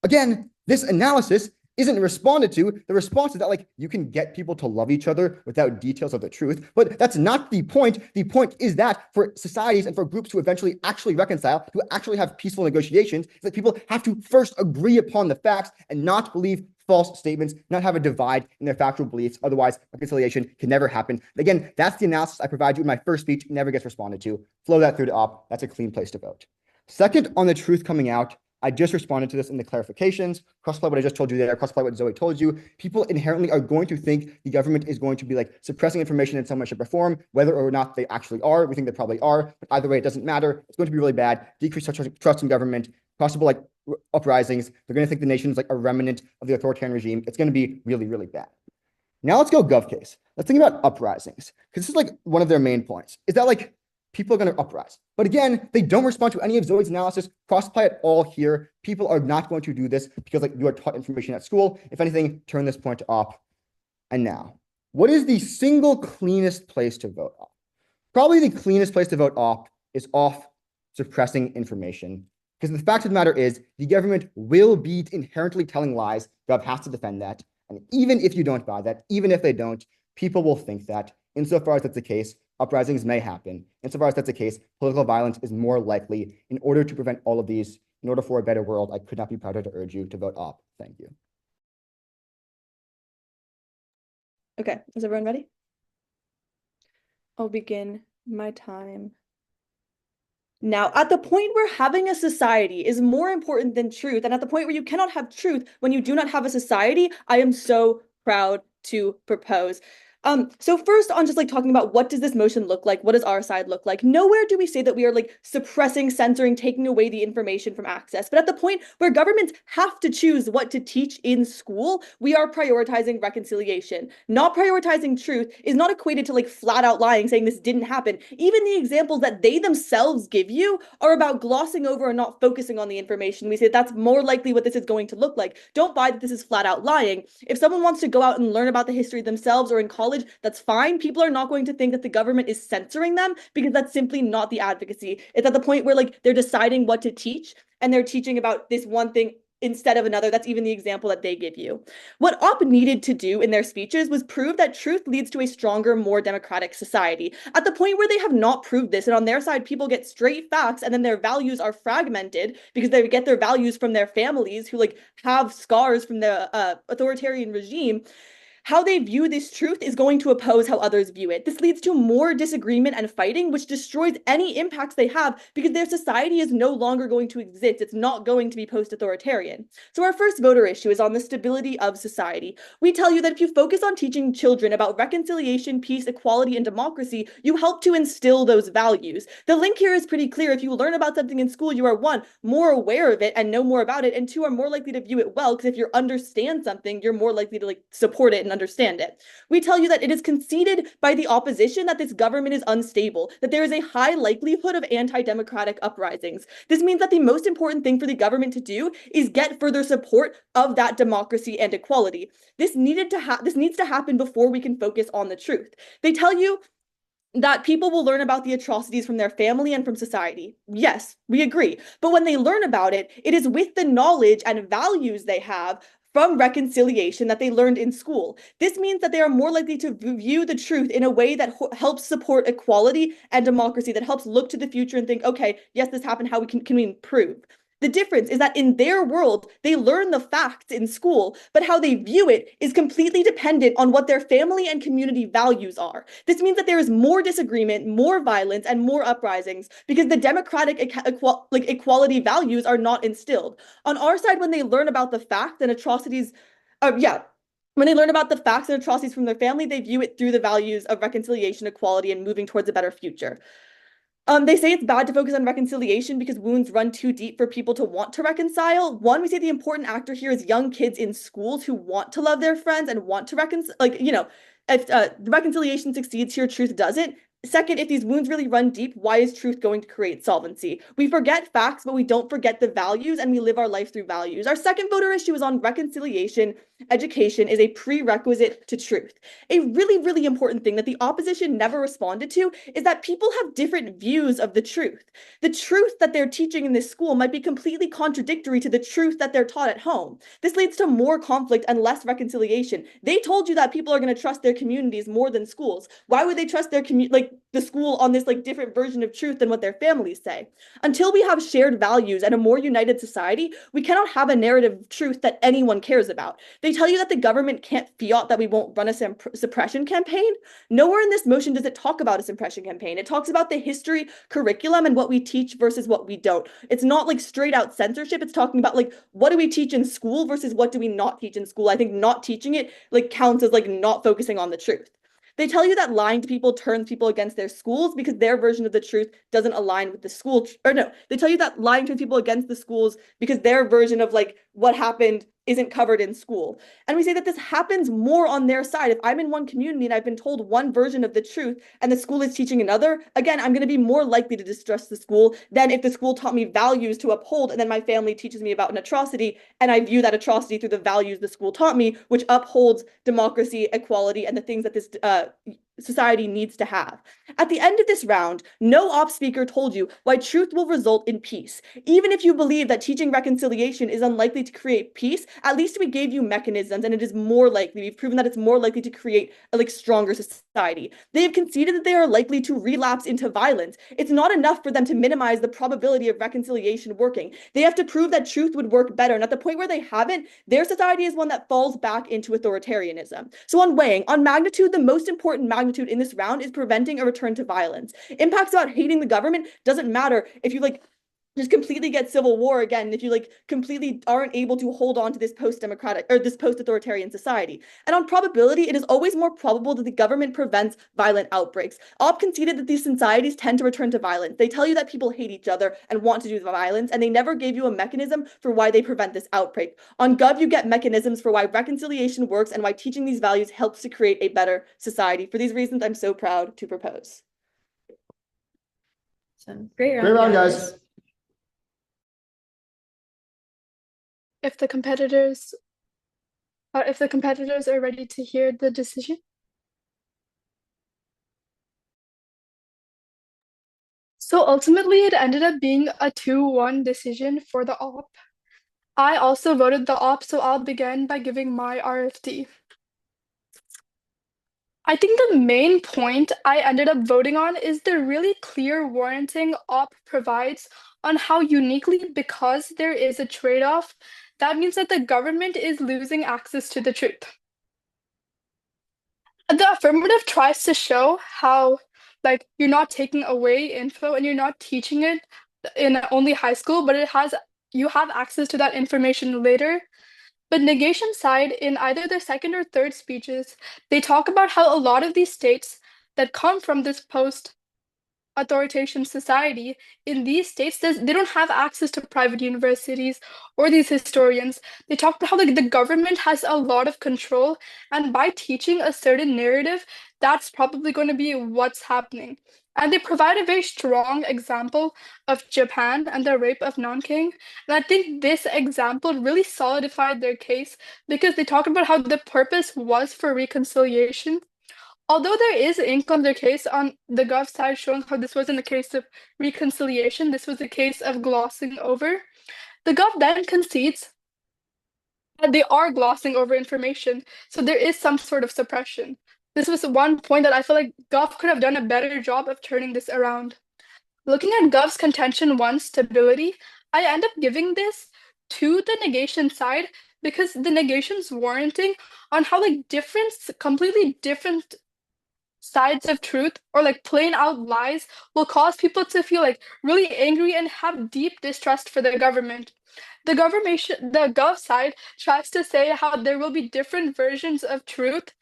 Again, this analysis isn't responded to. The response is that you can get people to love each other without details of the truth, but that's not the point. The point is that for societies and for groups to eventually actually reconcile, to actually have peaceful negotiations, is that people have to first agree upon the facts and not believe false statements, not have a divide in their factual beliefs. Otherwise, reconciliation can never happen. Again, that's the analysis I provide you in my first speech. It never gets responded to. Flow that through to op. That's a clean place to vote. Second, on the truth coming out, I just responded to this in the clarifications. Cross-apply what I just told you there, cross-apply what Zoe told you. People inherently are going to think the government is going to be suppressing information in some way, shape, or form, whether or not they actually are. We think they probably are, but either way, it doesn't matter. It's going to be really bad. Decrease trust in government, possible uprisings. They're going to think the nation's a remnant of the authoritarian regime. It's going to be really, really bad. Now let's go gov case. Let's think about uprisings, because this is one of their main points, is that people are going to uprise. But again, they don't respond to any of Zoe's analysis. Cross-apply it all here. People are not going to do this because you are taught information at school. If anything, turn this point to op. And now, what is the single cleanest place to vote op? Probably the cleanest place to vote op is off suppressing information. Because the fact of the matter is, the government will be inherently telling lies. Gov has to defend that. And even if you don't buy that, even if they don't, people will think that. Insofar as that's the case, uprisings may happen. Insofar as that's the case, political violence is more likely. In order to prevent all of these, in order for a better world, I could not be prouder to urge you to vote op. Thank you. Okay, is everyone ready? I'll begin my time now. At the point where having a society is more important than truth, and at the point where you cannot have truth when you do not have a society, I am so proud to propose. So first on just talking about what does this motion look like? What does our side look like? Nowhere do we say that we are suppressing, censoring, taking away the information from access. But at the point where governments have to choose what to teach in school, we are prioritizing reconciliation. Not prioritizing truth is not equated to flat out lying, saying this didn't happen. Even the examples that they themselves give you are about glossing over and not focusing on the information. We say that's more likely what this is going to look like. Don't buy that this is flat out lying. If someone wants to go out and learn about the history themselves or in college, that's fine. People are not going to think that the government is censoring them because that's simply not the advocacy. It's at the point where they're deciding what to teach and they're teaching about this one thing instead of another. That's even the example that they give you. What OP needed to do in their speeches was prove that truth leads to a stronger, more democratic society. At the point where they have not proved this, and on their side, people get straight facts and then their values are fragmented because they get their values from their families who have scars from the authoritarian regime. How they view this truth is going to oppose how others view it. This leads to more disagreement and fighting, which destroys any impacts they have because their society is no longer going to exist. It's not going to be post-authoritarian. So our first voter issue is on the stability of society. We tell you that if you focus on teaching children about reconciliation, peace, equality, and democracy, you help to instill those values. The link here is pretty clear. If you learn about something in school, you are one, more aware of it and know more about it, and two, are more likely to view it well, because if you understand something, you're more likely to support it and understand it. We tell you that it is conceded by the opposition that this government is unstable, that there is a high likelihood of anti-democratic uprisings. This means that the most important thing for the government to do is get further support of that democracy and equality. This needs to happen before we can focus on the truth. They tell you that people will learn about the atrocities from their family and from society. Yes, we agree. But when they learn about it, it is with the knowledge and values they have from reconciliation that they learned in school. This means that they are more likely to view the truth in a way that helps support equality and democracy, that helps look to the future and think, okay, yes, this happened, how can we improve? The difference is that in their world, they learn the facts in school, but how they view it is completely dependent on what their family and community values are. This means that there is more disagreement, more violence, and more uprisings because the democratic equality values are not instilled. On our side, when they learn about the facts and atrocities, when they learn about the facts and atrocities from their family, they view it through the values of reconciliation, equality, and moving towards a better future. They say it's bad to focus on reconciliation because wounds run too deep for people to want to reconcile. One, we say the important actor here is young kids in schools who want to love their friends and want to reconcile. If the reconciliation succeeds here, truth doesn't. Second, if these wounds really run deep, why is truth going to create solvency? We forget facts, but we don't forget the values, and we live our life through values. Our second voter issue is on reconciliation. Education is a prerequisite to truth. A really, really important thing that the opposition never responded to is that people have different views of the truth. The truth that they're teaching in this school might be completely contradictory to the truth that they're taught at home. This leads to more conflict and less reconciliation. They told you that people are going to trust their communities more than schools. Why would they trust their the school on this different version of truth than what their families say? Until we have shared values and a more united society, we cannot have a narrative of truth that anyone cares about. They tell you that the government can't fiat that we won't run a suppression campaign. Nowhere in this motion does it talk about a suppression campaign. It talks about the history curriculum and what we teach versus what we don't. It's not straight out censorship. It's talking about what do we teach in school versus what do we not teach in school. I think not teaching it counts as not focusing on the truth. They tell you that lying to people turns people against their schools because their version of the truth doesn't align with the school. Or no, they tell you that lying turns people against the schools because their version of what happened isn't covered in school. And we say that this happens more on their side. If I'm in one community and I've been told one version of the truth and the school is teaching another, again, I'm going to be more likely to distrust the school than if the school taught me values to uphold and then my family teaches me about an atrocity and I view that atrocity through the values the school taught me, which upholds democracy, equality, and the things that this society needs to have. At the end of this round, no op speaker told you why truth will result in peace. Even if you believe that teaching reconciliation is unlikely to create peace, at least we gave you mechanisms and it is more likely. We've proven that it's more likely to create a stronger society. They have conceded that they are likely to relapse into violence. It's not enough for them to minimize the probability of reconciliation working. They have to prove that truth would work better. And at the point where they haven't, their society is one that falls back into authoritarianism. So on weighing, on magnitude, the most important magnitude in this round is preventing a return to violence. Impacts about hating the government doesn't matter if you just completely get civil war again, if you completely aren't able to hold on to this post-democratic or this post-authoritarian society. And on probability, it is always more probable that the government prevents violent outbreaks. OP conceded that these societies tend to return to violence. They tell you that people hate each other and want to do the violence, and they never gave you a mechanism for why they prevent this outbreak. On Gov, you get mechanisms for why reconciliation works and why teaching these values helps to create a better society. For these reasons, I'm so proud to propose. So, great round, guys. If the competitors are ready to hear the decision. So ultimately it ended up being a 2-1 decision for the op. I also voted the op, so I'll begin by giving my RFD. I think the main point I ended up voting on is the really clear warranting op provides on how uniquely, because there is a trade-off, that means that the government is losing access to the truth. The affirmative tries to show how you're not taking away info and you're not teaching it in only high school, but you have access to that information later. But negation side, in either their second or third speeches, they talk about how a lot of these states that come from this post-authoritarian society, in these states, they don't have access to private universities or these historians. They talk about how the government has a lot of control, and by teaching a certain narrative, that's probably going to be what's happening. And they provide a very strong example of Japan and the rape of Nanking. And I think this example really solidified their case because they talk about how the purpose was for reconciliation. although there is ink on their case on the Gov side showing how this wasn't a case of reconciliation, this was a case of glossing over, the Gov then concedes that they are glossing over information, so there is some sort of suppression. This was one point that I feel like Gov could have done a better job of turning this around. Looking at Gov's contention one, stability, I end up giving this to the negation side because the negation's warranting on how like completely different sides of truth or like plain out lies will cause people to feel like really angry and have deep distrust for the government. The Gov side tries to say how there will be different versions of truth,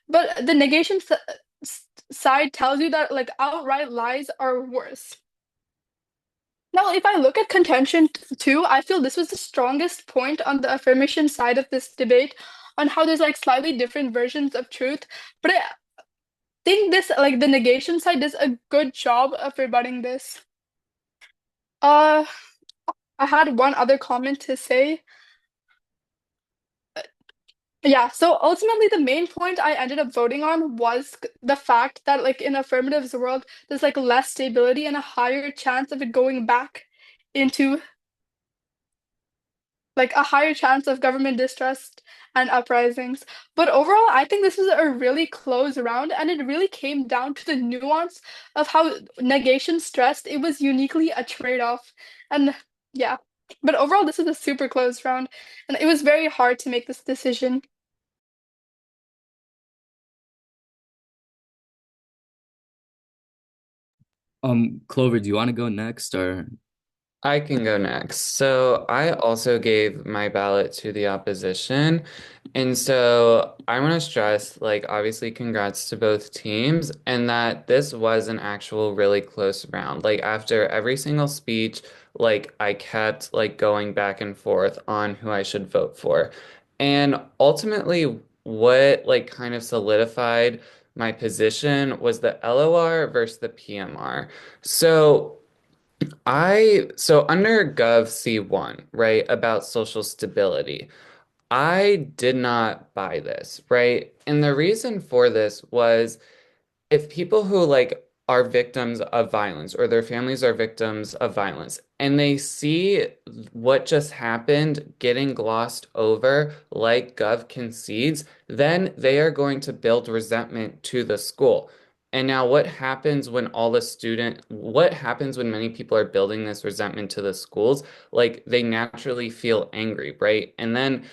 but the side tells you that like outright lies are worse. Now, if I look at contention two, I feel this was the strongest point on the affirmation side of this debate on how there's like slightly different versions of truth. But I think this, like the negation side, does a good job of rebutting this. I had one other comment to say. Yeah, so ultimately the main point I ended up voting on was the fact that like in affirmatives world, there's like less stability and a higher chance of it going back into like a higher chance of government distrust and uprisings. But overall, I think this was a really close round, and it really came down to the nuance of how negation stressed it was uniquely a trade-off. And yeah, but overall, this was a super close round, and it was very hard to make this decision. Clover, do you want to go next or? I can go next. So I also gave my ballot to the opposition. And so I want to stress, like, obviously, congrats to both teams, and that this was an actual really close round. Like, after every single speech, like, I kept, like, going back and forth on who I should vote for. And ultimately, what, like, kind of solidified my position was the LOR versus the PMR. So, so under Gov C1, right, about social stability, I did not buy this, right? And the reason for this was if people who like are victims of violence or their families are victims of violence and they see what just happened getting glossed over like Gov concedes, then they are going to build resentment to the school. And now what happens when many people are building this resentment to the schools? Like they naturally feel angry, right? And then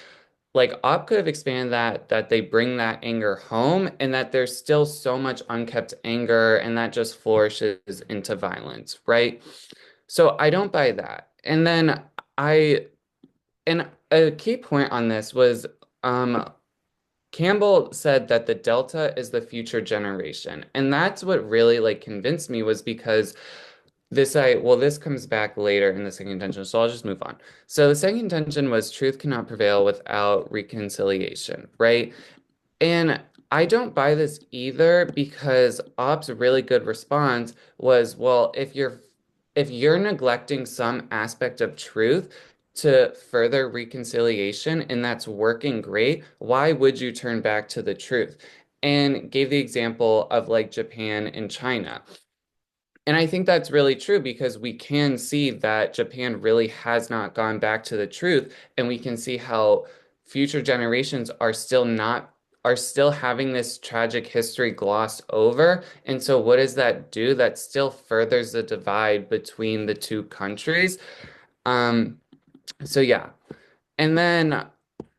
like Op could have expanded that they bring that anger home and that there's still so much unkept anger and that just flourishes into violence, right? So I don't buy that. I and a key point on this was Campbell said that the Delta is the future generation. And that's what really like convinced me was because this comes back later in the second intention, so I'll just move on. So the second intention was truth cannot prevail without reconciliation, right? And I don't buy this either because Op's really good response was, well, if you're neglecting some aspect of truth to further reconciliation and that's working great, why would you turn back to the truth? And gave the example of like Japan and China. And I think that's really true because we can see that Japan really has not gone back to the truth, and we can see how future generations are still having this tragic history glossed over. And so what does that do? That still furthers the divide between the two countries. Um, so yeah. And then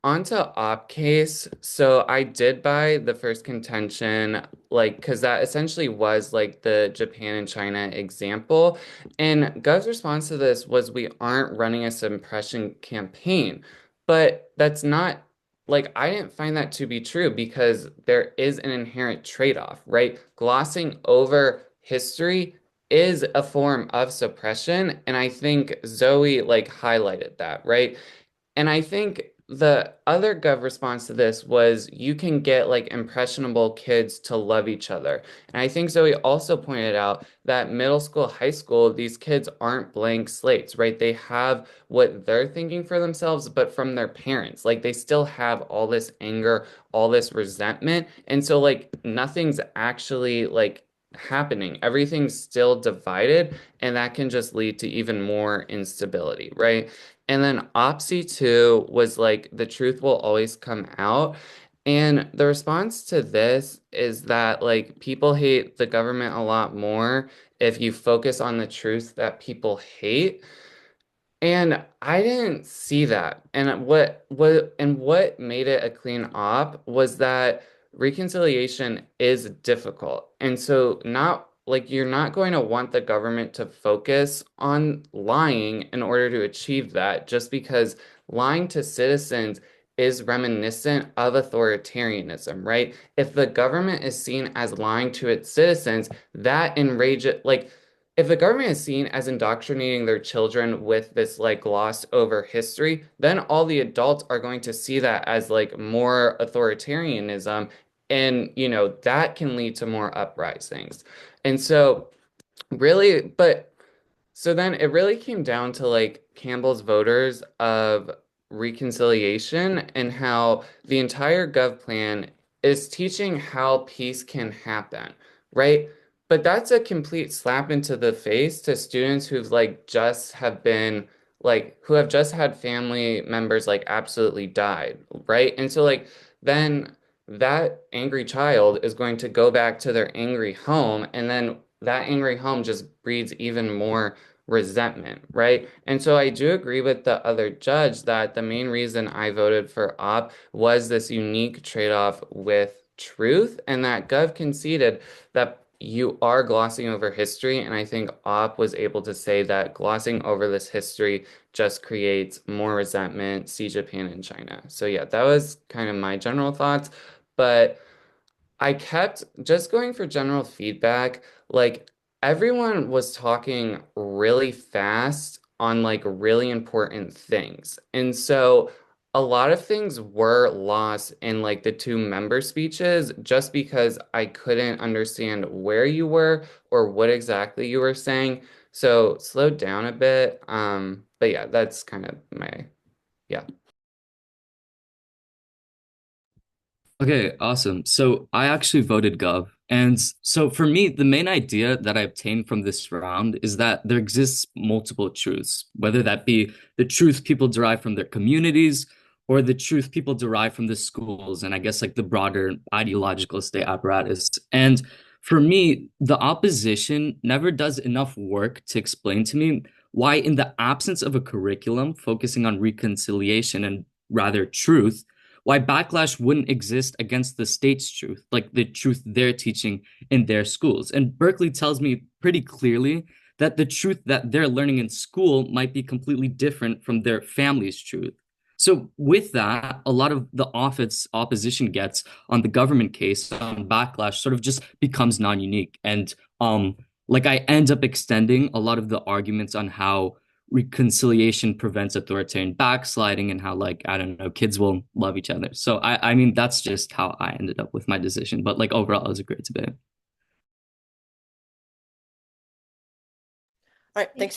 onto op case. So I did buy the first contention, like, because that essentially was like the Japan and China example. And Gov's response to this was we aren't running a suppression campaign. But that's not like I didn't find that to be true because there is an inherent trade-off, right? Glossing over history is a form of suppression. And I think Zoe like highlighted that, right? And I think the other gov response to this was you can get like impressionable kids to love each other. And I think Zoe also pointed out that middle school, high school, these kids aren't blank slates, right? They have what they're thinking for themselves, but from their parents. Like they still have all this anger, all this resentment. And so like nothing's actually like happening. Everything's still divided, and that can just lead to even more instability, right? And then OPSI 2 was like the truth will always come out. And the response to this is that like people hate the government a lot more if you focus on the truth that people hate. And I didn't see that. And what made it a clean op was that reconciliation is difficult. And so not like you're not going to want the government to focus on lying in order to achieve that, just because lying to citizens is reminiscent of authoritarianism, right? If the government is seen as lying to its citizens, that enrages like if the government is seen as indoctrinating their children with this like glossed over history, then all the adults are going to see that as like more authoritarianism. And, that can lead to more uprisings. And so, really, but so then it really came down to like Campbell's voters of reconciliation and how the entire Gov plan is teaching how peace can happen, right? But that's a complete slap into the face to students who've like just have been like who have just had family members like absolutely died, right? And so like then that angry child is going to go back to their angry home, and then that angry home just breeds even more resentment, right? And so I do agree with the other judge that the main reason I voted for op was this unique trade-off with truth, and that Gov conceded that you are glossing over history, and I think op was able to say that glossing over this history just creates more resentment, see Japan and China. So yeah, that was kind of my general thoughts, but I kept just going for general feedback. Like everyone was talking really fast on like really important things. And so a lot of things were lost in like the two member speeches just because I couldn't understand where you were or what exactly you were saying. So slowed down a bit. But yeah, that's kind of my, yeah. Okay, awesome. So I actually voted Gov. And so for me, the main idea that I obtained from this round is that there exists multiple truths, whether that be the truth people derive from their communities or the truth people derive from the schools and I guess like the broader ideological state apparatus. And for me, the opposition never does enough work to explain to me why, in the absence of a curriculum focusing on reconciliation and rather truth, why backlash wouldn't exist against the state's truth, like the truth they're teaching in their schools. And Berkeley tells me pretty clearly that the truth that they're learning in school might be completely different from their family's truth. So with that, a lot of the office opposition gets on the government case on backlash sort of just becomes non-unique. And like I end up extending a lot of the arguments on how reconciliation prevents authoritarian backsliding and how like I don't know kids will love each other. So I mean that's just how I ended up with my decision. But like overall, it was a great debate. All right, thanks.